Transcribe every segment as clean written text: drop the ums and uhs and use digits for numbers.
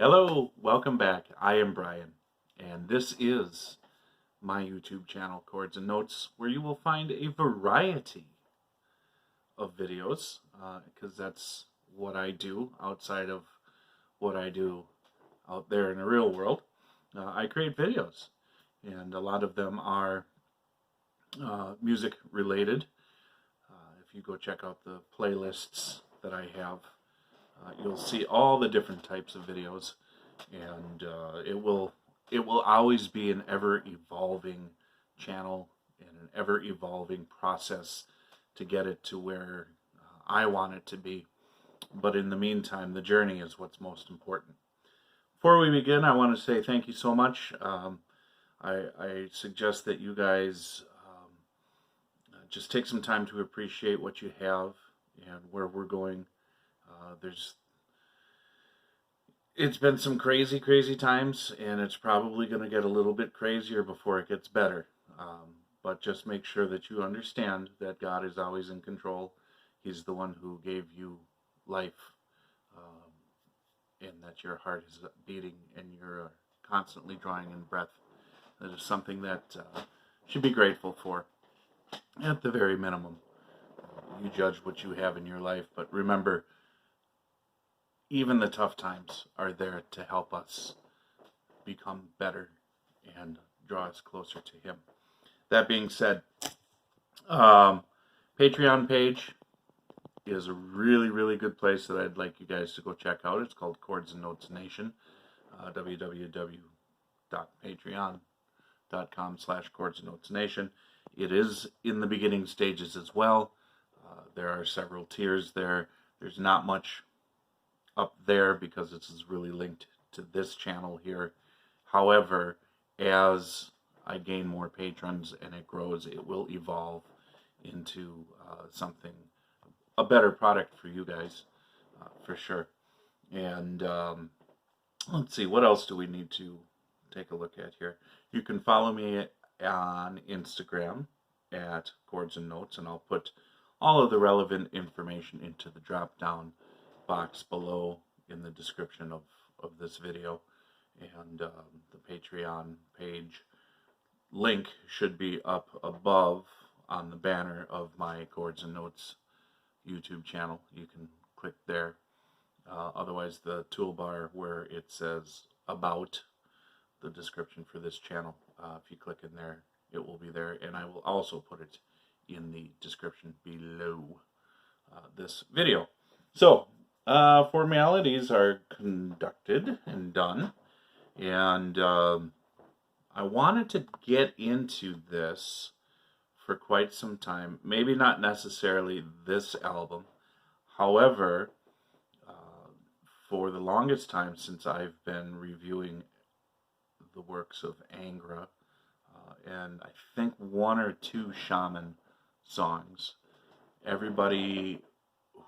Hello, welcome back. I am Brian, and this is my YouTube channel, Chords and Notes, where you will find a variety of videos, because that's what I do outside of what I do out there in the real world. I create videos, and a lot of them are music related. If you go check out the playlists that I have, you'll see all the different types of videos, and it will always be an ever evolving channel and an ever evolving process to get it to where I want it to be. But in the meantime, the journey is what's most important. Before we begin, I want to say thank you so much. I suggest that you guys just take some time to appreciate what you have and where we're going. It's been some crazy times, and it's probably going to get a little bit crazier before it gets better. But just make sure that you understand that God is always in control. He's the one who gave you life, and that your heart is beating and you're constantly drawing in breath. That is something that you should be grateful for, at the very minimum. You judge what you have in your life, but remember, even the tough times are there to help us become better and draw us closer to Him. That being said, Patreon page is a really good place that I'd like you guys to go check out. It's called Chords and Notes Nation. www.patreon.com/Chords and Notes Nation. It is in the beginning stages as well. There are several tiers there. There's not much up there because this is really linked to this channel here. However, as I gain more patrons and it grows, it will evolve into a better product for you guys, for sure. And let's see, what else do we need to take a look at here? You can follow me on Instagram at Chords and Notes, and I'll put all of the relevant information into the drop down box below in the description of this video. And the Patreon page link should be up above on the banner of my Chords and Notes YouTube channel. You can click there. Otherwise, the toolbar where it says about the description for this channel, if you click in there, it will be there, and I will also put it in the description below this video. So formalities are conducted and done, and I wanted to get into this for quite some time. Maybe not necessarily this album. However, for the longest time since I've been reviewing the works of Angra, and I think one or two Shaman songs, everybody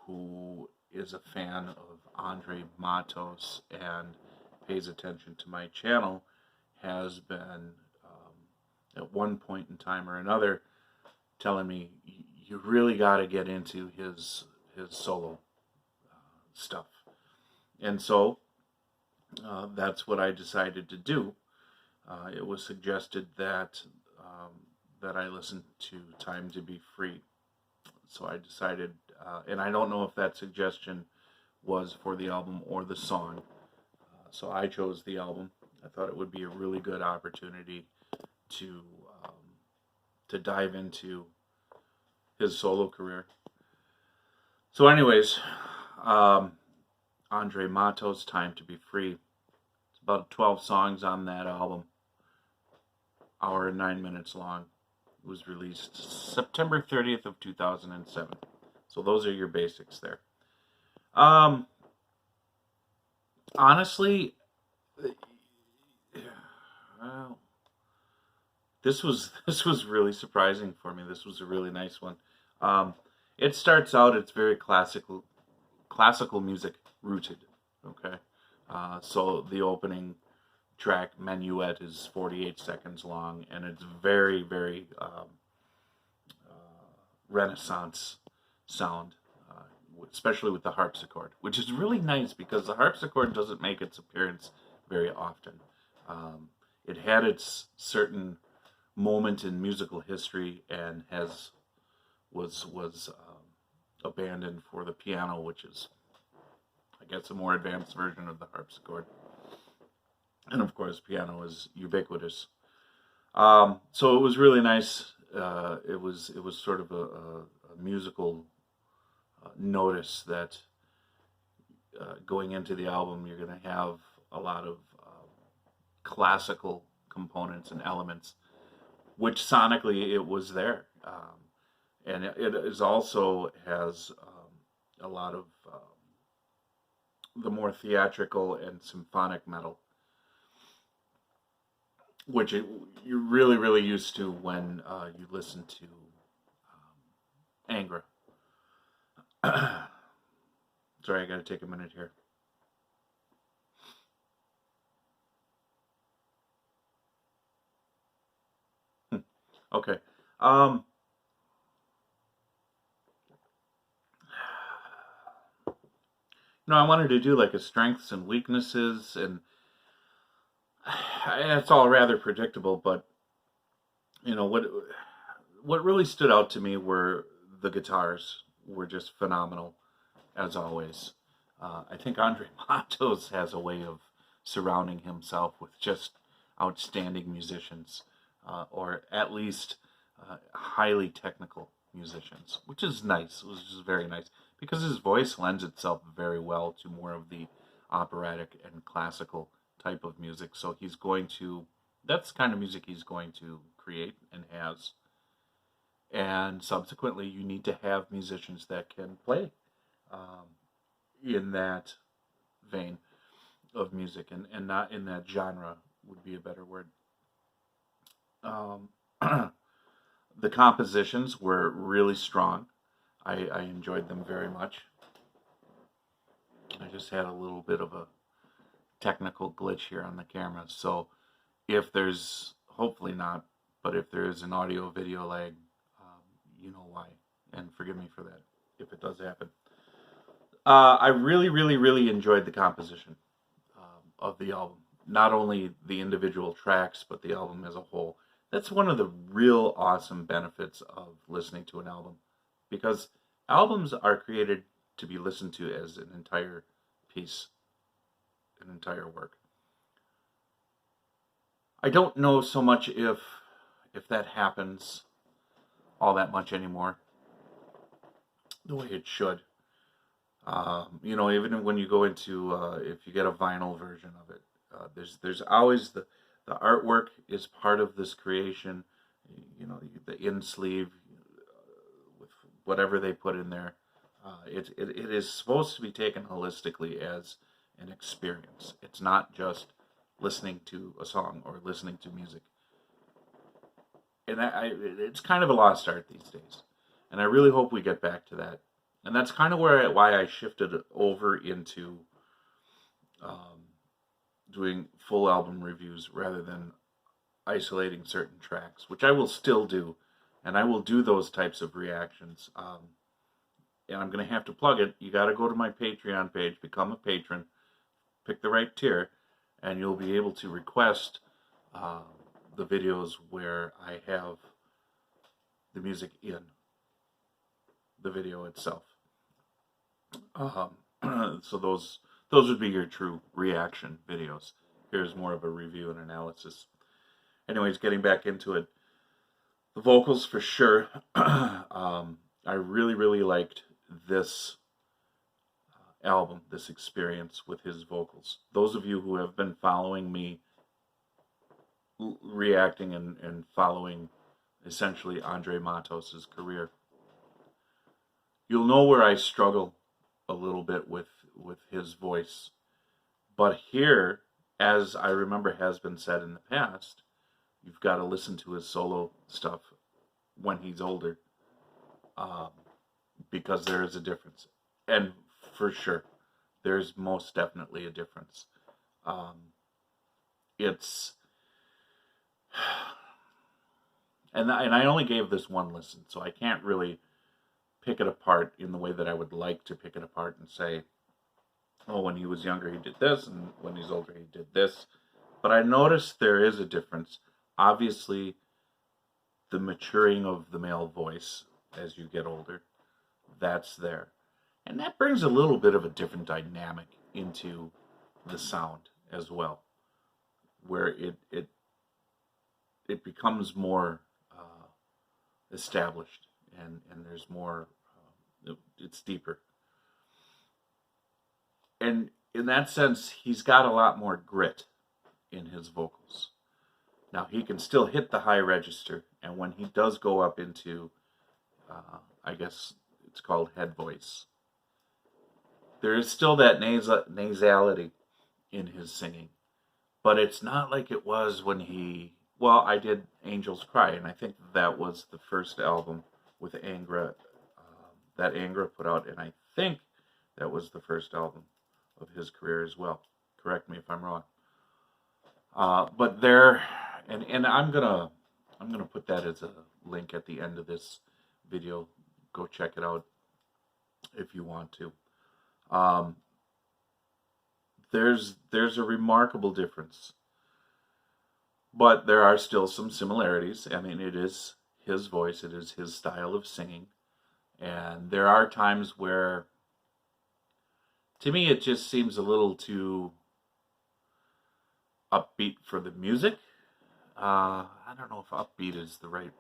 who is a fan of Andre Matos and pays attention to my channel has been, at one point in time or another, telling me, you really got to get into his solo stuff. And so that's what I decided to do. It was suggested that I listen to Time to Be Free. So I decided, and I don't know if that suggestion was for the album or the song. So I chose the album. I thought it would be a really good opportunity to dive into his solo career. So anyways, Andre Matos, Time to Be Free. It's about 12 songs on that album. Hour and 9 minutes long. It was released September 30th of 2007. So those are your basics there. Honestly, this was really surprising for me. This was a really nice one. It starts out, it's very classical music rooted. Okay, so the opening track, Menuette, is 48 seconds long, and it's very Renaissance sound, especially with the harpsichord, which is really nice because the harpsichord doesn't make its appearance very often. It had its certain moment in musical history and was abandoned for the piano, which is, I guess, a more advanced version of the harpsichord. And of course, piano is ubiquitous. So it was really nice. It was sort of a musical notice that going into the album, you're going to have a lot of classical components and elements, which sonically it was there. And it is also has a lot of the more theatrical and symphonic metal, which you're really, really used to when you listen to Angra. Sorry, I got to take a minute here. Okay. I wanted to do like a strengths and weaknesses, and it's all rather predictable, but what really stood out to me were the guitars were just phenomenal, as always. I think Andre Matos has a way of surrounding himself with just outstanding musicians, or at least highly technical musicians, which is nice. It was just very nice because his voice lends itself very well to more of the operatic and classical type of music. So that's the kind of music he's going to create and has. And subsequently, you need to have musicians that can play in that vein of music, and not in that genre would be a better word. The compositions were really strong. I enjoyed them very much. I just had a little bit of a technical glitch here on the camera, so hopefully not, but if there is an audio video lag, you know why, and forgive me for that if it does happen. I really, really, really enjoyed the composition of the album. Not only the individual tracks, but the album as a whole. That's one of the real awesome benefits of listening to an album, because albums are created to be listened to as an entire piece, an entire work. I don't know so much if that happens all that much anymore, the way it should. Even when you go into, if you get a vinyl version of it, there's always the artwork is part of this creation. The in sleeve with whatever they put in there. It is supposed to be taken holistically as an experience. It's not just listening to a song or listening to music. And it's kind of a lost art these days. And I really hope we get back to that. And that's kind of why I shifted over into doing full album reviews rather than isolating certain tracks, which I will still do. And I will do those types of reactions. And I'm going to have to plug it. You got to go to my Patreon page, become a patron, pick the right tier, and you'll be able to request the videos where I have the music in the video itself. So those would be your true reaction videos. Here's more of a review and analysis. Anyways, getting back into it, the vocals for sure. I really, really liked this album, this experience with his vocals. Those of you who have been following me reacting and following essentially Andre Matos' career, you'll know where I struggle a little bit with his voice. But here, as I remember has been said in the past, you've got to listen to his solo stuff when he's older, because there is a difference. And for sure, there's most definitely a difference. And I only gave this one listen, so I can't really pick it apart in the way that I would like to pick it apart and say, oh, when he was younger he did this, and when he's older he did this. But I noticed there is a difference. Obviously, the maturing of the male voice as you get older, that's there. And that brings a little bit of a different dynamic into the sound as well, where it becomes more established, and there's more, it's deeper. And in that sense, he's got a lot more grit in his vocals. Now, he can still hit the high register, and when he does go up into, I guess it's called head voice, there is still that nasality in his singing. But it's not like it was when I did Angels Cry, and I think that was the first album with Angra, that Angra put out, and I think that was the first album of his career as well. Correct me if I'm wrong. But there, and I'm gonna put that as a link at the end of this video. Go check it out if you want to. There's a remarkable difference, but there are still some similarities. I mean, it is his voice, it is his style of singing, and there are times where, to me, it just seems a little too upbeat for the music. I don't know if upbeat is the right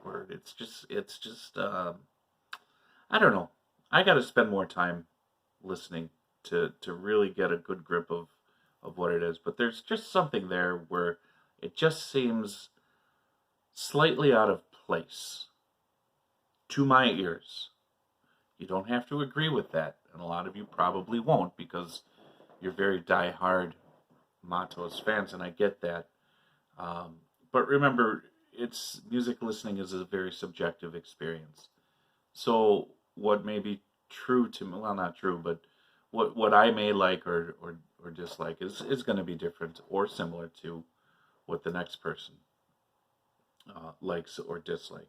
word. It's just I don't know. I got to spend more time listening to really get a good grip of what it is. But there's just something there where it just seems slightly out of place to my ears. You don't have to agree with that, and a lot of you probably won't because you're very die-hard Matos fans, and I get that. But remember, music listening is a very subjective experience. So what may be true to me, well, not true, but what I may like or dislike is going to be different or similar to what the next person likes or dislike.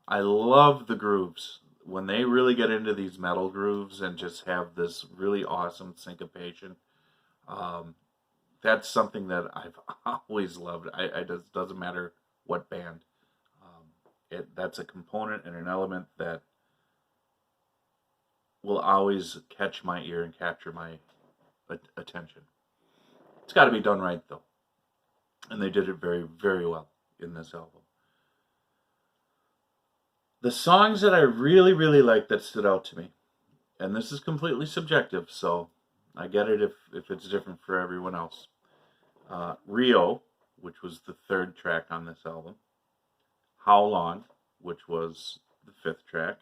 I love the grooves. When they really get into these metal grooves and just have this really awesome syncopation, that's something that I've always loved. It doesn't matter what band. That's a component and an element that will always catch my ear and capture my attention. It's got to be done right, though. And they did it very, very well in this album. The songs that I really, really like that stood out to me, and this is completely subjective, so I get it if it's different for everyone else. Rio, which was the third track on this album. How Long, which was the fifth track.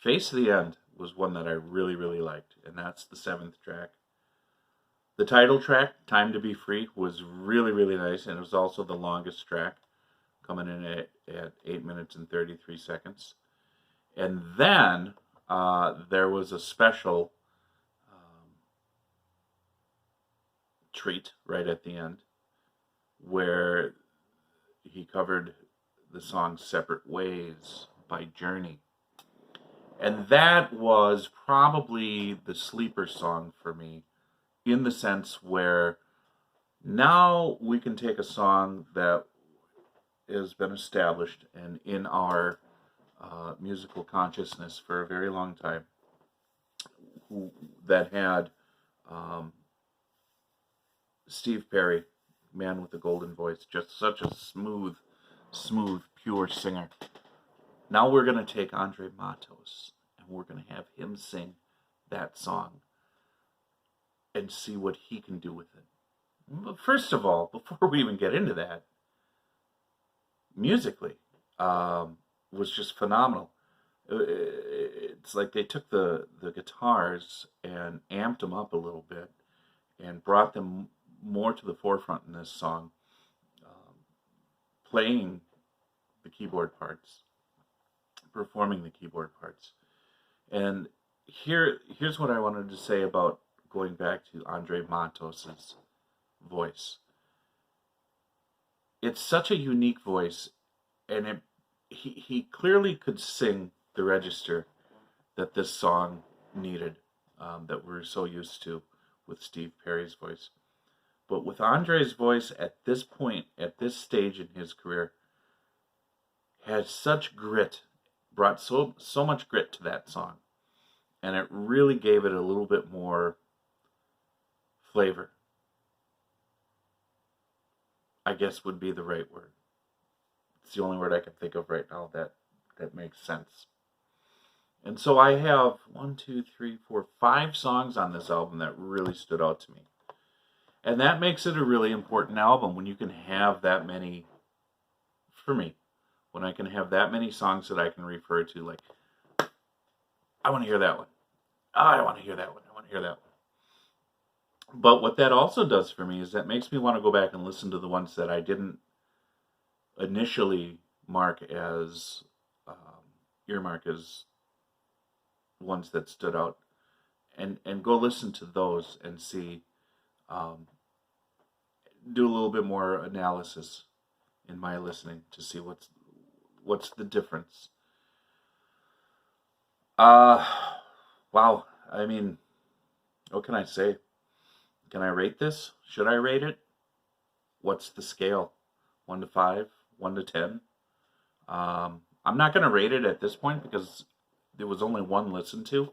Face of the End was one that I really, really liked, and that's the seventh track. The title track, Time to Be Free, was really, really nice, and it was also the longest track, coming in at 8 minutes and 33 seconds. And then there was a special treat right at the end where he covered the song Separate Ways by Journey. And that was probably the sleeper song for me, in the sense where now we can take a song that has been established and in our musical consciousness for a very long time, that had Steve Perry, man with the golden voice, just such a smooth, pure singer. Now we're going to take Andre Matos and we're going to have him sing that song and see what he can do with it. But first of all, before we even get into that, musically, was just phenomenal. It's like they took the guitars and amped them up a little bit and brought them more to the forefront in this song, playing the keyboard parts, performing the keyboard parts. And here's what I wanted to say about going back to Andre Matos' voice. It's such a unique voice, and he clearly could sing the register that this song needed, that we're so used to with Steve Perry's voice. But with Andre's voice at this point, at this stage in his career, has such grit, brought so much grit to that song. And it really gave it a little bit more flavor, I guess would be the right word. It's the only word I can think of right now that makes sense. And so I have 5 songs on this album that really stood out to me. And that makes it a really important album when you can have that many, for me, when I can have that many songs that I can refer to, like, I want to hear that one. Oh, I want to hear that one. I want to hear that one. But what that also does for me is that makes me want to go back and listen to the ones that I didn't initially earmark as ones that stood out, and go listen to those and see, do a little bit more analysis in my listening to see what's the difference. Wow. I mean, what can I say? Can I rate this? Should I rate it? What's the scale? 1 to 5? 1 to 10? I'm not going to rate it at this point because there was only one listen to.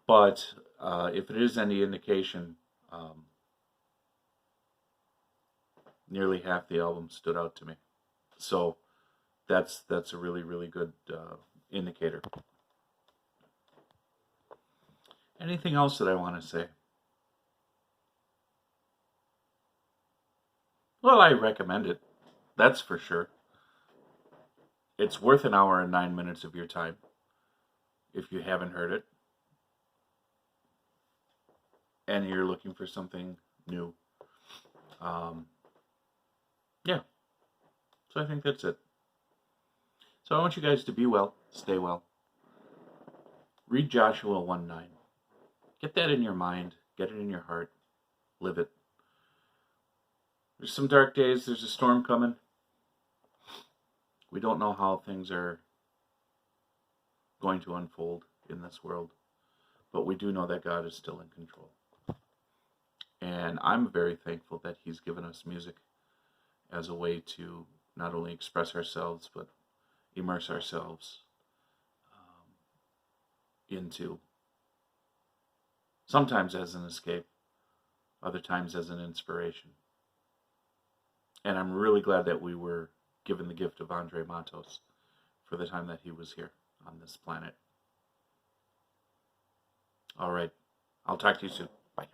But if it is any indication, nearly half the album stood out to me. So that's a really, really good indicator. Anything else that I want to say? Well, I recommend it. That's for sure. It's worth an hour and 9 minutes of your time if you haven't heard it and you're looking for something new. Yeah. So I think that's it. So I want you guys to be well, stay well. Read Joshua 1:9. Get that in your mind. Get it in your heart. Live it. There's some dark days. There's a storm coming. We don't know how things are going to unfold in this world, but we do know that God is still in control. And I'm very thankful that He's given us music as a way to not only express ourselves, but immerse ourselves into, sometimes as an escape, other times as an inspiration. And I'm really glad that we were given the gift of Andre Matos for the time that he was here on this planet. All right. I'll talk to you soon. Bye.